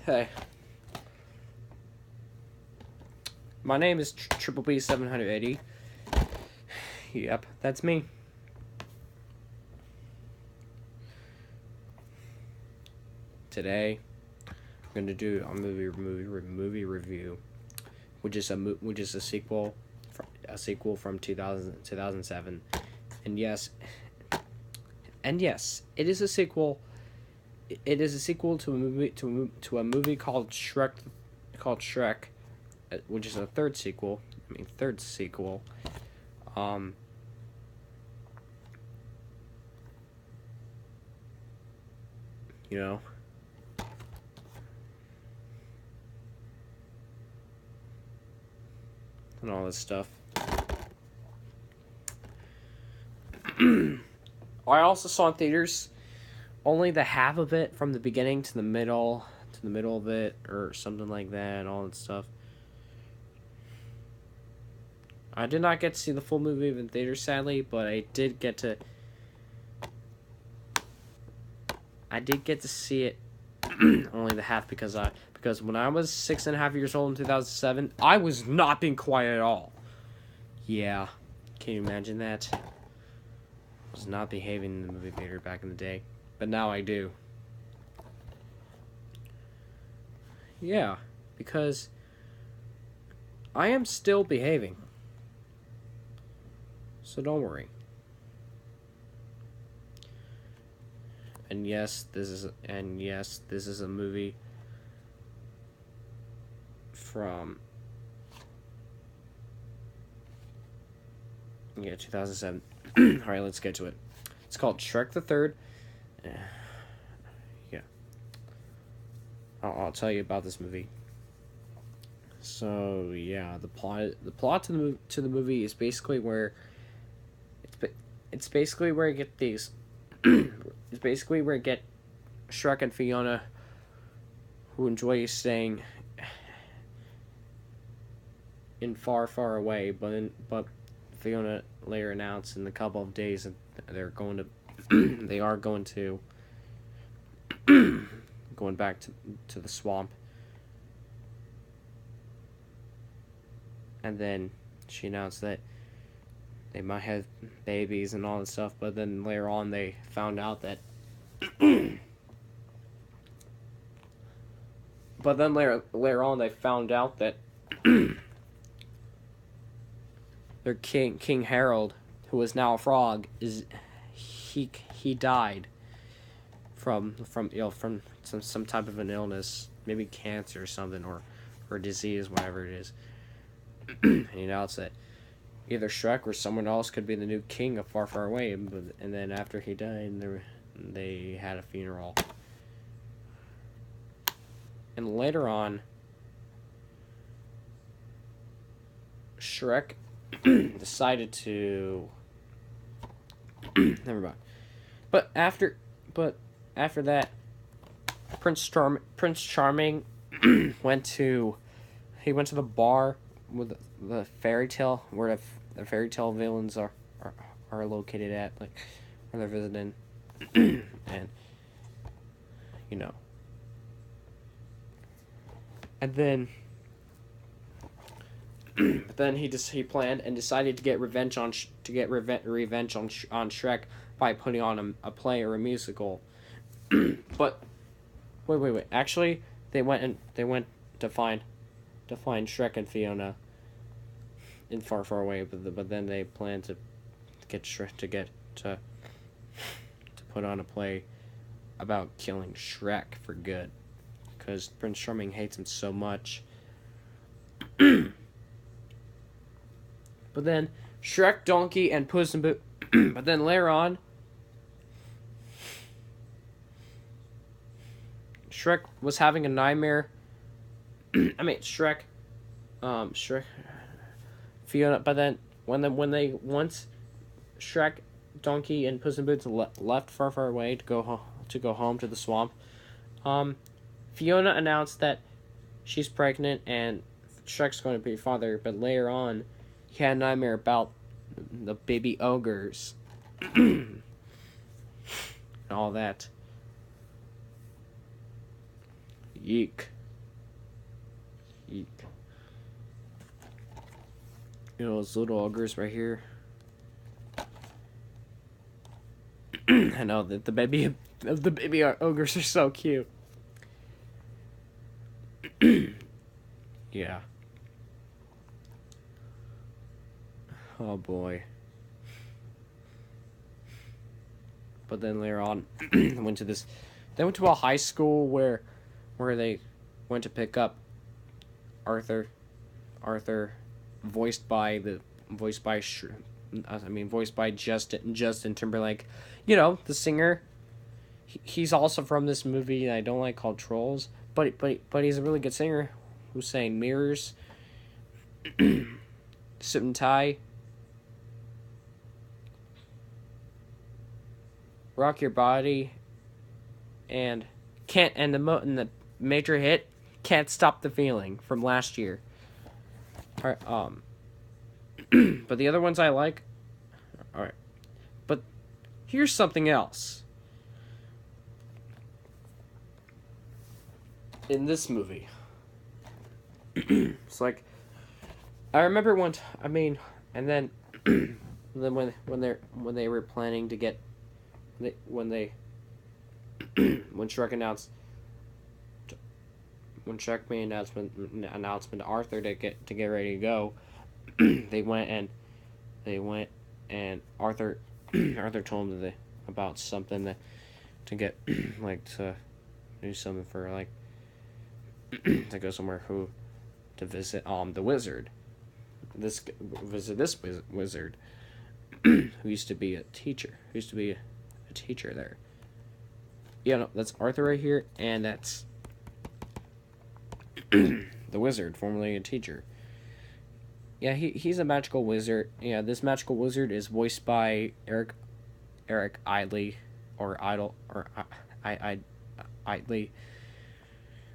Hey, my name is Triple B 780. Yep, that's me. Today, I'm gonna do a movie review, which is a sequel from 2007, and yes, it is a sequel. It is a sequel to a movie called Shrek, which is a third sequel. Um, you know, and all this stuff. I also saw in theaters only the half of it from the beginning to the middle of it or something like that and all that stuff. I did not get to see the full movie in theaters, sadly, but I did get to see it only the half because when I was 6.5 years old in 2007, I was not being quiet at all. Yeah, can you imagine that? I was not behaving in the movie theater back in the day, but now I do. Yeah, because I am still behaving. So don't worry. And yes, this is a movie from 2007. All right, let's get to it. It's called Shrek the Third. Yeah, I'll tell you about this movie. So yeah, the plot to the movie is basically where it's basically where you get these. It's basically where you get Shrek and Fiona, who enjoy staying in far, far away, but Fiona later announced in a couple of days that they're going to they are going to going back to the swamp. And then she announced that they might have babies and all that stuff, but then later on they found out that but then later on they found out that their King Harold, who is now a frog, he died from some type of an illness, maybe cancer or something, or disease, whatever it is. And he announced that either Shrek or someone else could be the new king of Far, Far Away. And then after he died, they had a funeral. And later on, Shrek decided to never mind. But after that, Prince Charming went to the bar with the fairy tale where the fairy tale villains are located at, like where they're visiting. And and then but then he planned and decided to get revenge on Shrek by putting on a play or a musical. But wait. Actually, they went to find Shrek and Fiona in Far, Far Away, but then they planned to get Shrek to put on a play about killing Shrek for good, because Prince Charming hates him so much. But then Shrek, Donkey, and Puss in Boots. But then later on, Shrek was having a nightmare. Shrek, Fiona. But then once Shrek, Donkey, and Puss in Boots left Far, Far Away to go home to the swamp, Fiona announced that she's pregnant and Shrek's going to be father. But later on, he had a nightmare about the baby ogres and all that. Yeek. Yeek. You know those little ogres right here. I know that the baby ogres are so cute. Yeah. Oh boy. But then later on, they went to a high school where they went to pick up Arthur, voiced by Justin Timberlake, you know, the singer. He's also from this movie I don't like called Trolls, but he's a really good singer who sang Mirrors, Suit and Tie, Rock Your Body, and the major hit Can't Stop the Feeling from last year. All right, but the other ones I like. All right, but here's something else. In this movie, it's like I remember and then when they were planning to get when Shrek announced when Shrek made announcement to Arthur to get ready to go, they went and Arthur told him about something to get to do something for to go somewhere to visit the wizard. This wizard who used to be a teacher. There. Yeah, no, that's Arthur right here, and that's the wizard, formerly a teacher. Yeah, he's a magical wizard. Yeah, this magical wizard is voiced by Eric Idley or Idle or Idley,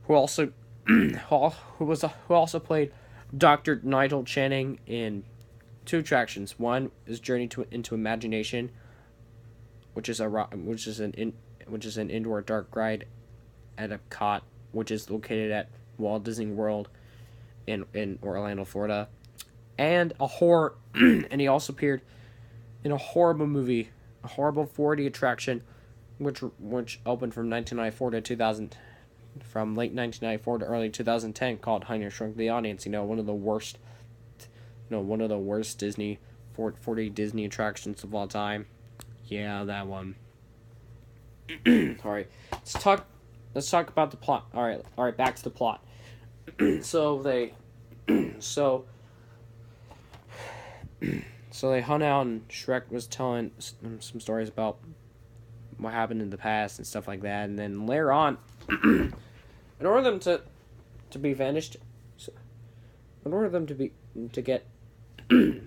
who also who also played Dr. Nigel Channing in two attractions. One is Journey into Imagination, which is an indoor dark ride at Epcot, which is located at Walt Disney World in Orlando, Florida, and a horror. And he also appeared in a horrible movie, a horrible 4D attraction, which opened from 1994 to 2000. From late 1994 to early 2010, called Honey, I Shrunk the Audience. You know, one of the worst Disney 4D Disney attractions of all time. Yeah, that one. All right, let's talk about the plot. All right, back to the plot. So they hung out, and Shrek was telling some stories about what happened in the past and stuff like that, and then later on. In order for them to be vanished, in order for them to get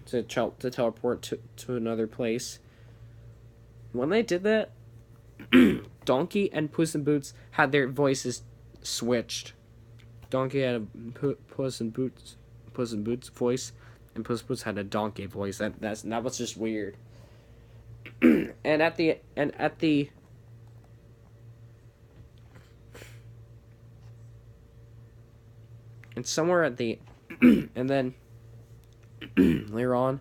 to teleport to another place, when they did that, Donkey and Puss in Boots had their voices switched. Donkey had a Puss in Boots voice, and Puss in Boots had a donkey voice. That was just weird. and at the And somewhere at the and then later on,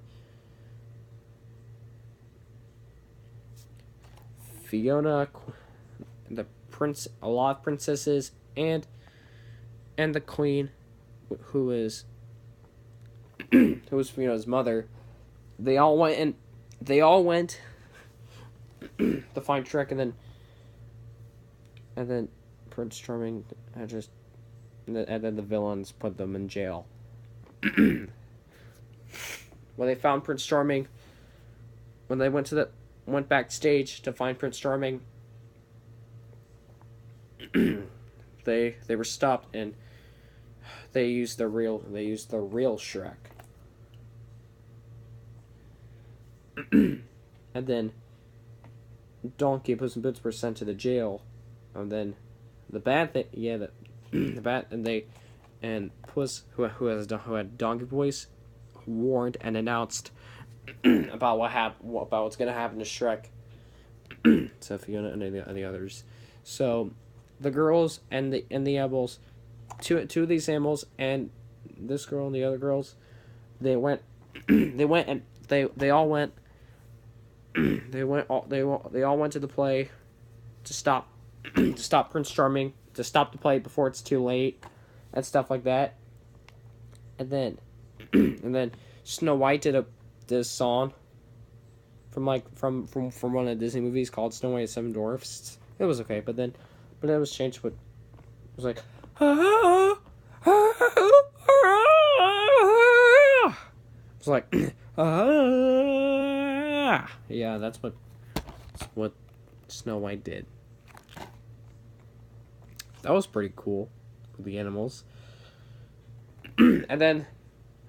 Fiona, a lot of princesses, and the queen, who was Fiona's mother, they all went to find Shrek, and then Prince Charming had just. And then the villains put them in jail. When they found Prince Charming, when they went backstage to find Prince Charming, they were stopped, and they used the real Shrek. And then Donkey, Puss in Boots were sent to the jail, and then the bad thing, the bat and Puss, who had donkey voice, warned and announced about what's gonna happen to Shrek to Fiona and the others. So the girls and the animals, two of these animals and this girl and the other girls, they went, they went and they all went, they all went to the play, to stop, to stop Prince Charming, to stop the play before it's too late, and stuff like that. And then, and then Snow White did a song from one of the Disney movies called Snow White and the Seven Dwarfs. It was okay, but it was changed. But it was like, it was like, yeah, that's what Snow White did. That was pretty cool with the animals. and then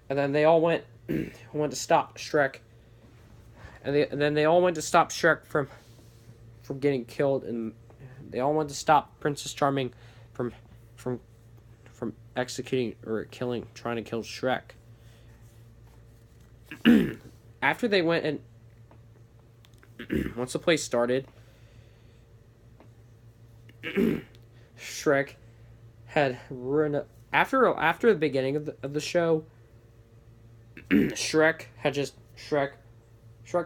they all went to stop Shrek. And then they all went to stop Shrek from getting killed, and they all went to stop Princess Charming from executing or trying to kill Shrek. After they went and once the play started, Shrek had ruined after the beginning of the show. Shrek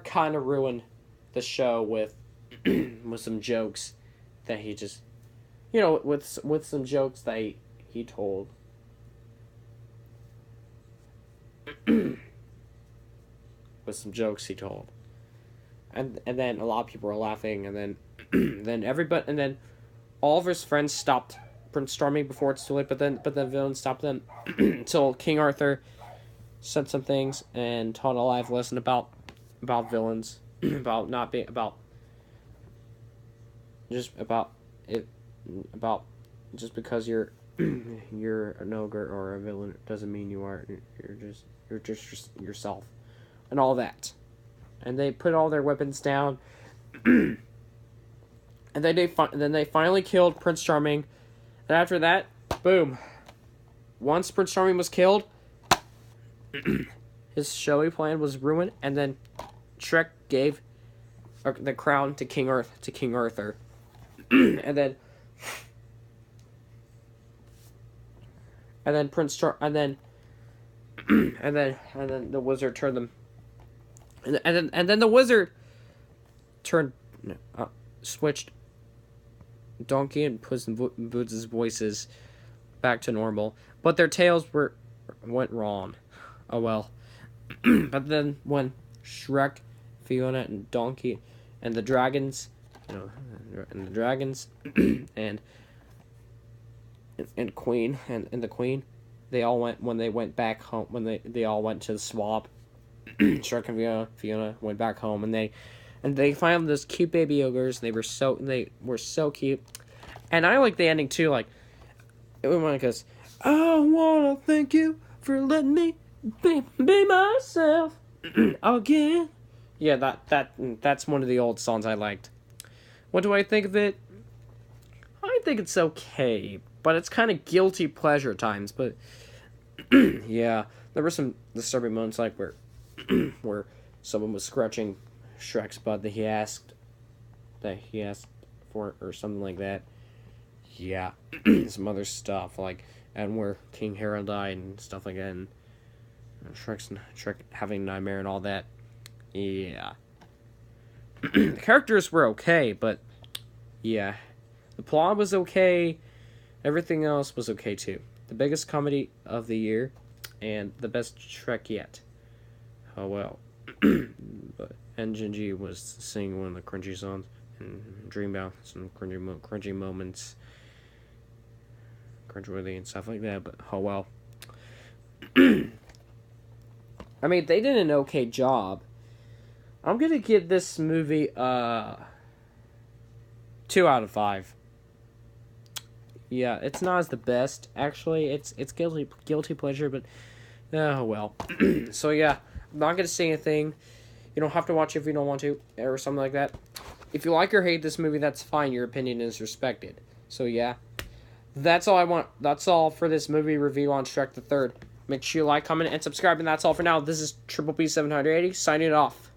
kind of ruined the show with some jokes that he just, with some jokes that he told. With some jokes he told. And then a lot of people were laughing, and then and then all of his friends stopped Prince Charming before it's too late, but the villain stopped them until King Arthur said some things and taught a live lesson about villains, about not being about just because you're an ogre or a villain doesn't mean you're just yourself, and all that. And they put all their weapons down, and then they finally killed Prince Charming, and after that, boom. Once Prince Charming was killed, his showy plan was ruined, and then Shrek gave the crown to King Arthur, and then the wizard turned them, and then the wizard switched Donkey and Puss in Boots' voices back to normal, but their tails went wrong. Oh well. But then when Shrek, Fiona, and Donkey, and the dragons, and Queen and the Queen, they all went when they went back home, when they all went to the swamp. Shrek and Fiona went back home, and they found those cute baby ogres. They were so cute, and I like the ending too. Like, everyone goes, "I wanna thank you for letting me be myself again." Yeah, that's one of the old songs I liked. What do I think of it? I think it's okay, but it's kind of guilty pleasure times. But yeah, there were some disturbing moments, like where someone was scratching Shrek's butt that he asked for, or something like that. Yeah, some other stuff, like, and where King Harold died and stuff like that, and Shrek having a nightmare and all that. Yeah. The characters were okay, but yeah, the plot was okay. Everything else was okay too. The biggest comedy of the year, and the best Shrek yet. Oh well. But Gingy was singing one of the cringy songs and dream about some cringy moments, cringeworthy and stuff like that. But oh well. I mean, they did an okay job. I'm gonna give this movie 2 out of 5. Yeah, it's not as the best, actually. It's guilty pleasure, but oh well. So yeah, I'm not gonna say anything. You don't have to watch it if you don't want to, or something like that. If you like or hate this movie, that's fine. Your opinion is respected. So yeah, that's all I want. That's all for this movie review on Shrek the Third. Make sure you like, comment, and subscribe, and that's all for now. This is Triple B 780 signing off.